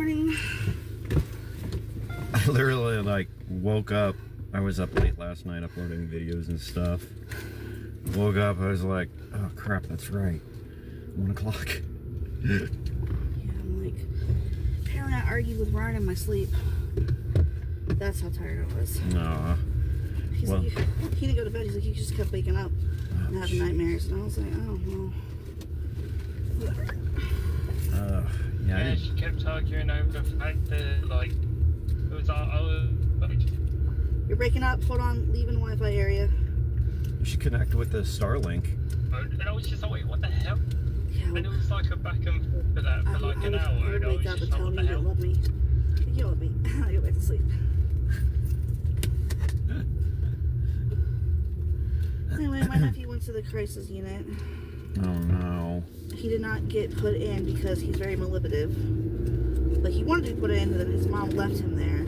morning. I literally like woke up. I was up late last night uploading videos and stuff. Woke up, I was like, oh crap, that's right. 1 o'clock. Yeah, I'm like, apparently I argued with Ryan in my sleep. That's how tired I was. Nah. He's Well, like, he didn't go to bed. He's like, he just kept waking up and having nightmares. And I was like, oh, well. Whatever. Yeah, she kept arguing over the fact that, like, it was our You're breaking up. Hold on. Leaving Wi-Fi area. you should connect with the Starlink. and I was just like, wait, what the hell? Yeah, And it was like a back and forth for that for like an hour. I would And I was wake up just and like, tell what me the you hell? love me. You love me. I go back to sleep. Anyway, my nephew went to the crisis unit. Oh no. He did not get put in because he's very manipulative. Like, he wanted to be put in, and then his mom left him there.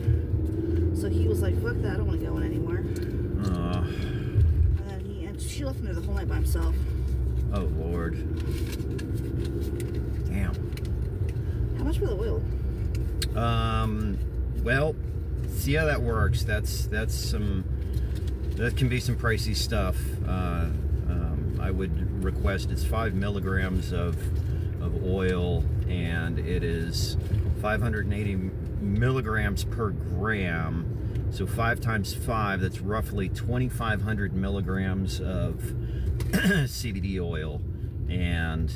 So he was like, fuck that, I don't want to go in anymore. And then she left him there the whole night by himself. Oh Lord. Damn. How much for the oil? Well, see how that works. That can be some pricey stuff. I would request it's 5 milligrams of oil, and it is 580 milligrams per gram. So 5 times 5, that's roughly 2,500 milligrams of CBD oil, and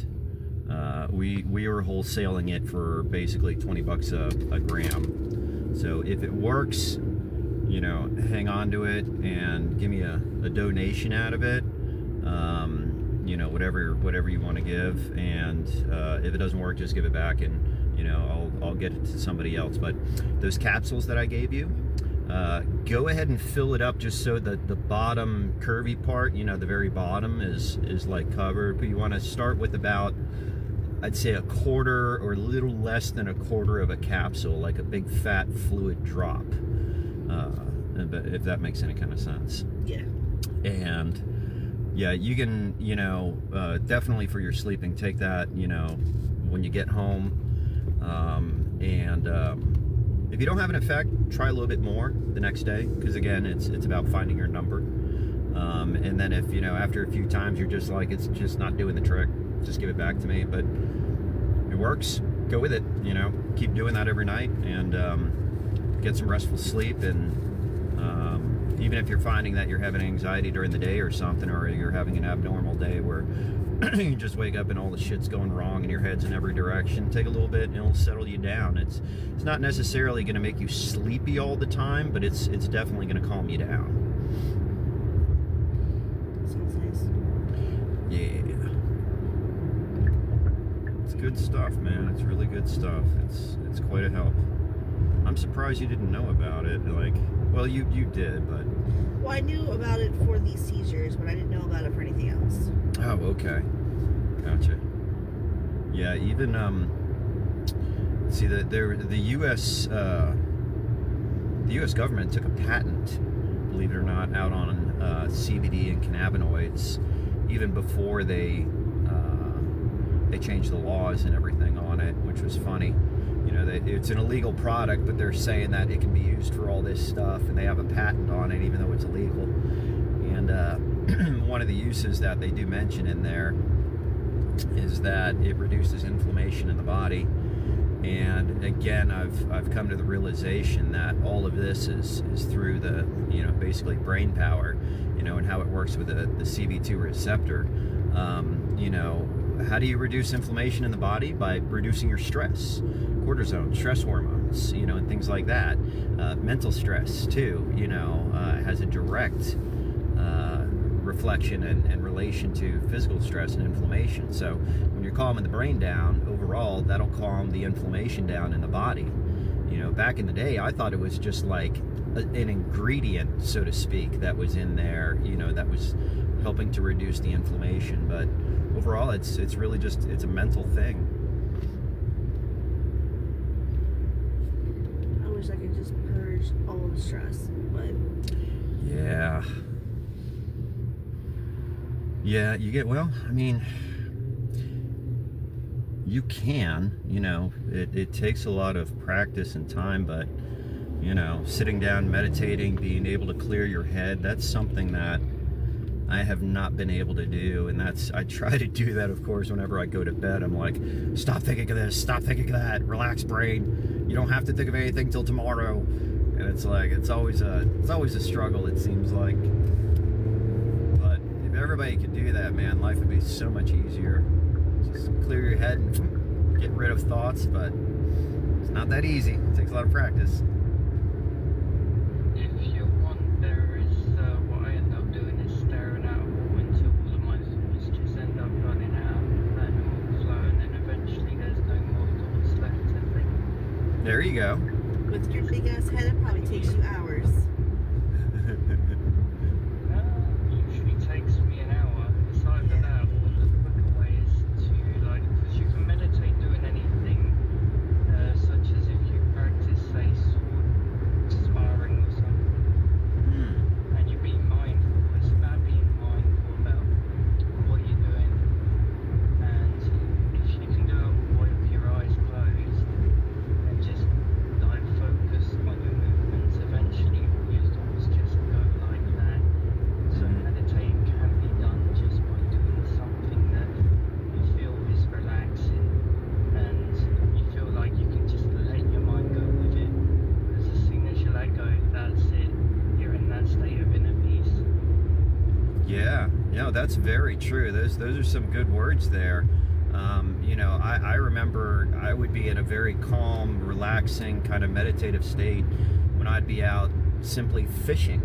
we were wholesaling it for basically 20 bucks a gram. So if it works, you know, hang on to it and give me a donation out of it. You know, whatever you want to give, and if it doesn't work, just give it back, and you know, I'll get it to somebody else. But those capsules that I gave you, go ahead and fill it up just so that the bottom curvy part, you know, the very bottom is like covered. But you want to start with about, I'd say, a quarter or a little less than a quarter of a capsule, like a big fat fluid drop. But if that makes any kind of sense. Yeah. And yeah, you can, you know, definitely for your sleeping, take that, you know, when you get home. If you don't have an effect, try a little bit more the next day, because again, it's about finding your number. And then if, you know, after a few times you're just like, it's just not doing the trick, just give it back to me. But it works, go with it, you know, keep doing that every night, and get some restful sleep. And even if you're finding that you're having anxiety during the day or something, or you're having an abnormal day where you just wake up and all the shit's going wrong and your head's in every direction, take a little bit and it'll settle you down. It's not necessarily going to make you sleepy all the time, but it's definitely going to calm you down. Sounds nice. Yeah. It's good stuff, man. It's really good stuff. It's quite a help. I'm surprised you didn't know about it. Like, well, you did, but... Well, I knew about it for these seizures, but I didn't know about it for anything else. Oh, okay. Gotcha. Yeah, even, see, the U.S. government took a patent, believe it or not, out on CBD and cannabinoids, even before they changed the laws and everything on it, which was funny. You know, it's an illegal product, but they're saying that it can be used for all this stuff, and they have a patent on it, even though it's illegal. And one of the uses that they do mention in there is that it reduces inflammation in the body. And again, I've come to the realization that all of this is through the, you know, basically brain power, you know, and how it works with the CB2 receptor. You know, how do you reduce inflammation in the body? By reducing your stress, cortisone, stress hormones, you know, and things like that. Mental stress too, you know, has a direct reflection and relation to physical stress and inflammation. So when you're calming the brain down, overall, that'll calm the inflammation down in the body. You know, back in the day, I thought it was just like an ingredient, so to speak, that was in there, you know, that was helping to reduce the inflammation. But overall, it's really just, it's a mental thing. I wish I could just purge all of the stress, but... Yeah. Yeah, you get, well, I mean, you can, you know, it takes a lot of practice and time, but, you know, sitting down, meditating, being able to clear your head, that's something that I have not been able to do. And I try to do that, of course, whenever I go to bed. I'm like, stop thinking of this, stop thinking of that, relax, brain. You don't have to think of anything till tomorrow. And it's like, it's always a struggle, it seems like. But if everybody could do that, man, life would be so much easier. Just clear your head and get rid of thoughts, but it's not that easy. It takes a lot of practice. If you want, there is what I end up doing is staring at a wall until all of my thoughts just end up running out and all flow, and then eventually there's no more thoughts left to think. There you go. With your big ass head, it probably takes you hours. Usually takes me an hour. Aside from that, or the quicker way is to, like, because you can meditate doing anything, such as if you practice, say, sword sparring or something, and you be mindful. It's about being mindful about what you're doing, and if you can do it with your eyes closed, and just like focus on your movements, eventually all your thoughts just go like that. So meditating can be done just by doing something that you feel is relaxing, and you feel like you can just let your mind go with it. Because as soon as you let go, that's it. You're in that state of inner peace. Yeah, no, that's very true. Those are some good words there. You know, I remember I would be in a very calm, relaxing, kind of meditative state when I'd be out simply fishing.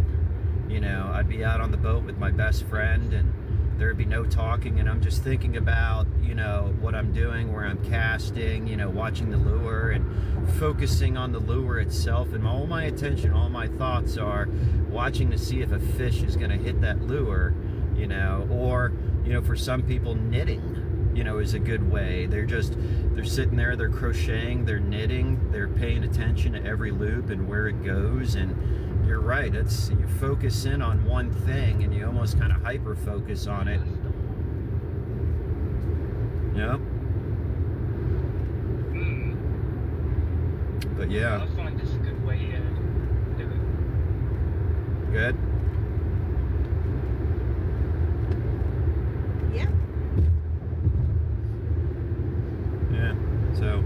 You know, I'd be out on the boat with my best friend, and there'd be no talking, and I'm just thinking about, you know, what I'm doing, where I'm casting, you know, watching the lure and focusing on the lure itself. And all my attention, all my thoughts are watching to see if a fish is going to hit that lure, you know, or, you know, for some people, knitting, you know, is a good way. They're sitting there, they're crocheting, they're knitting, they're paying attention to every loop and where it goes. And you're right, you focus in on one thing and you almost kind of hyper focus on it. Yep. But yeah, I find this a good way to do it. good. Yeah. Yeah. So,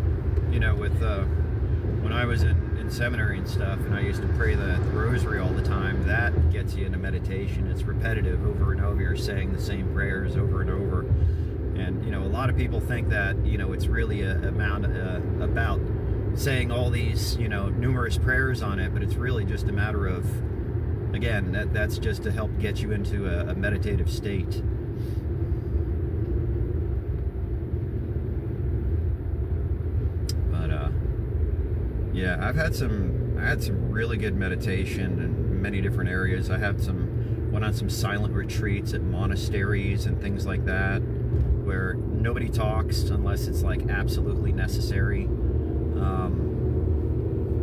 you know, with when I was in seminary and stuff, and I used to pray the rosary all the time, that gets you into meditation. It's repetitive over and over. You're saying the same prayers over and over. And, you know, a lot of people think that, you know, it's really about saying all these, you know, numerous prayers on it, but it's really just a matter of, again, that's just to help get you into a meditative state. Yeah, I had some really good meditation in many different areas. I went on some silent retreats at monasteries and things like that, where nobody talks unless it's like absolutely necessary.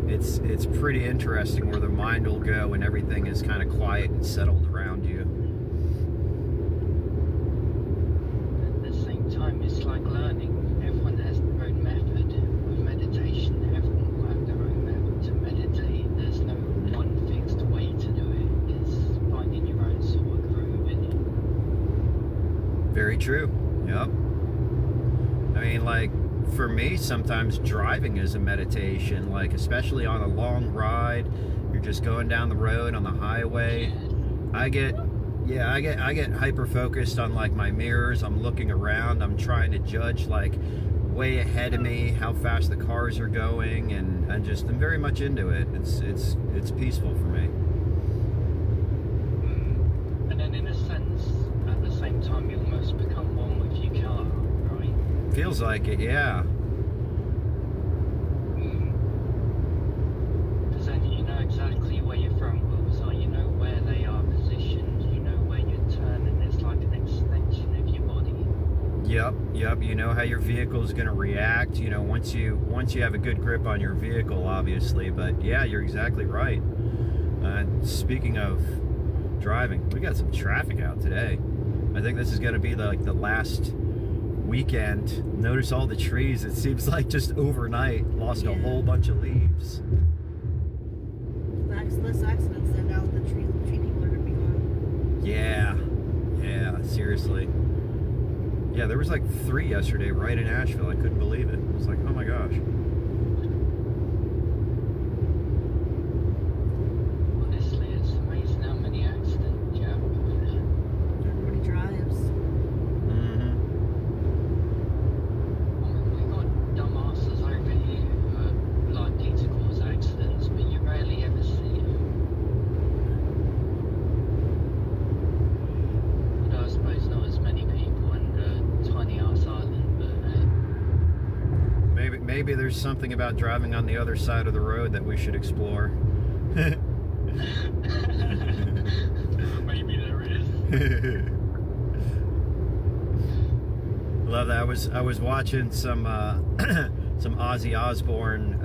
It's pretty interesting where the mind will go and everything is kind of quiet and settled around you. At the same time, it's like learning. Everyone has their own method with meditation. Everyone will have their own method to meditate. There's no one fixed way to do it. It's finding your own sort of groove in it. Very true. Yep. I mean, like, for me, sometimes driving is a meditation, like especially on a long ride. You're just going down the road on the highway. I get hyper focused on like my mirrors. I'm looking around. I'm trying to judge like way ahead of me how fast the cars are going, and I'm very much into it. It's peaceful for me. And then in a sense, at the same time, you almost become one with your car, right? Feels like it, yeah. Because then you know exactly where your front wheels are, you know where they are positioned, you know where you're turning. It's like an extension of your body. Yep. You know how your vehicle is going to react, you know, once you have a good grip on your vehicle, obviously. But yeah, you're exactly right. Speaking of driving, we got some traffic out today. I think this is going to be the last weekend. Notice all the trees. It seems like just overnight lost a Yeah. whole bunch of leaves. Less accidents then now that the tree people are going to be gone. Yeah, seriously. Yeah, there was like 3 yesterday right in Asheville. I couldn't believe it. I was like, oh my gosh. Honestly, it's amazing how many accidents you have with it. Everybody drives. Mm-hmm. I mean, we got dumbasses over here who are likely to cause accidents, but you rarely ever see them. Although I suppose not as many people under Tiny Ass Island, but Maybe there's something about driving on the other side of the road that we should explore. maybe there is. Love that. I was watching some some Ozzy Osbourne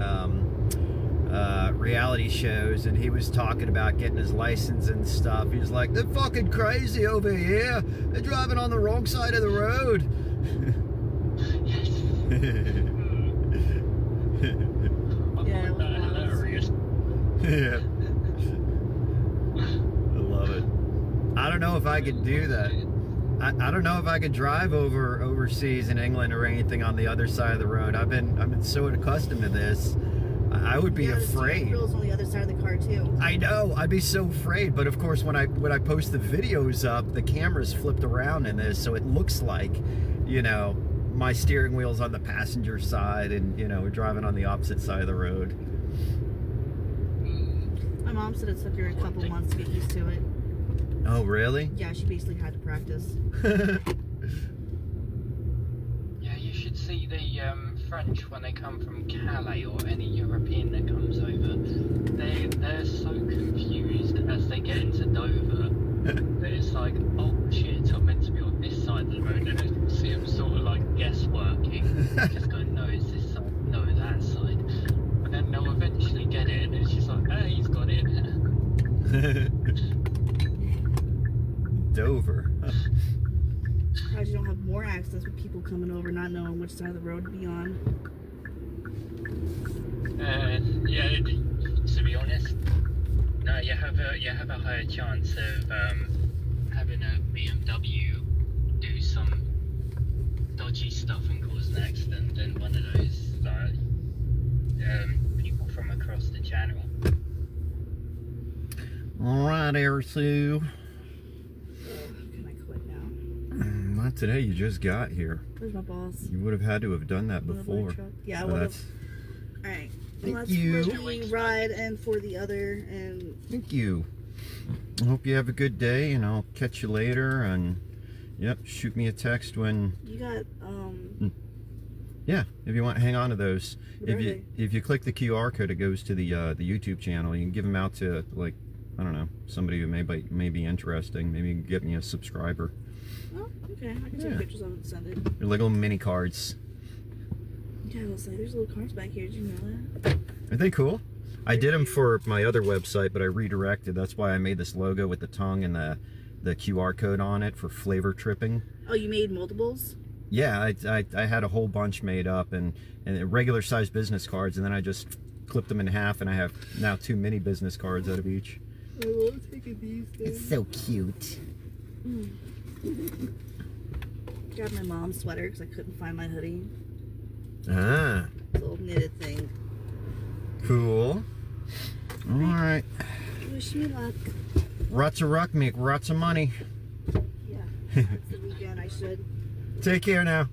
reality shows, and he was talking about getting his license and stuff. He was like, "They're fucking crazy over here. They're driving on the wrong side of the road." Yes. I Yeah, it find that was hilarious. Yeah. I love it. I don't know if I could do that. I don't know if I could drive overseas in England or anything on the other side of the road. I've been so accustomed to this. I would be Yeah, the steering afraid. wheel's on the other side of the car too. I know. I'd be so afraid. But of course, when I post the videos up, the camera's flipped around in this, so it looks like, my steering wheel's on the passenger side, and we're driving on the opposite side of the road. My mom said it took her a couple months to get used to it. Oh, really? Yeah, she basically had to practice. Yeah, you should see the French when they come from Calais or any European that comes over. They're so confused as they get into Dover that it's like, oh shit, I'm meant to be on this side of the road, and I can see them sort of like guessworking, just going, no, it's this side, no, that side, and then they'll eventually get it, and it's just like, hey, he's got it. Dover. Surprised you don't have more accidents with people coming over not knowing which side of the road to be on. Yeah, to be honest, no, you have a higher chance of having a BMW do some dodgy stuff and cause an accident than one of those people from across the channel. All right, Sue. Can I quit now? Not today. You just got here. Where's my boss? You would have had to have done that before. Yeah, I Well, would have. that's. Alright. Thank Well, that's you. for the ride and for the other, and Thank you. I hope you have a good day, and I'll catch you later. And yep, shoot me a text when. you got, Yeah, if you want, hang on to those. What are they? If you click the QR code, it goes to the YouTube channel. You can give them out to, like, I don't know, somebody who may be interesting. Maybe you can get me a subscriber. oh, okay, I can Yeah. take pictures of it and send it. They're like little mini cards. Yeah, I was like, there's little cards back here, did you know that? Aren't they cool? I did them for my other website, but I redirected. That's why I made this logo with the tongue and the QR code on it for flavor tripping. Oh, you made multiples? Yeah, I had a whole bunch made up and regular sized business cards, and then I just clipped them in half, and I have now 2 mini business cards out of each. I love taking these things. It's so cute. Grabbed my mom's sweater because I couldn't find my hoodie. Ah, It's a little knitted thing. cool. All right. Wish me luck. Lots of ruck make lots of money. Yeah, it's the weekend. I should. Take care now.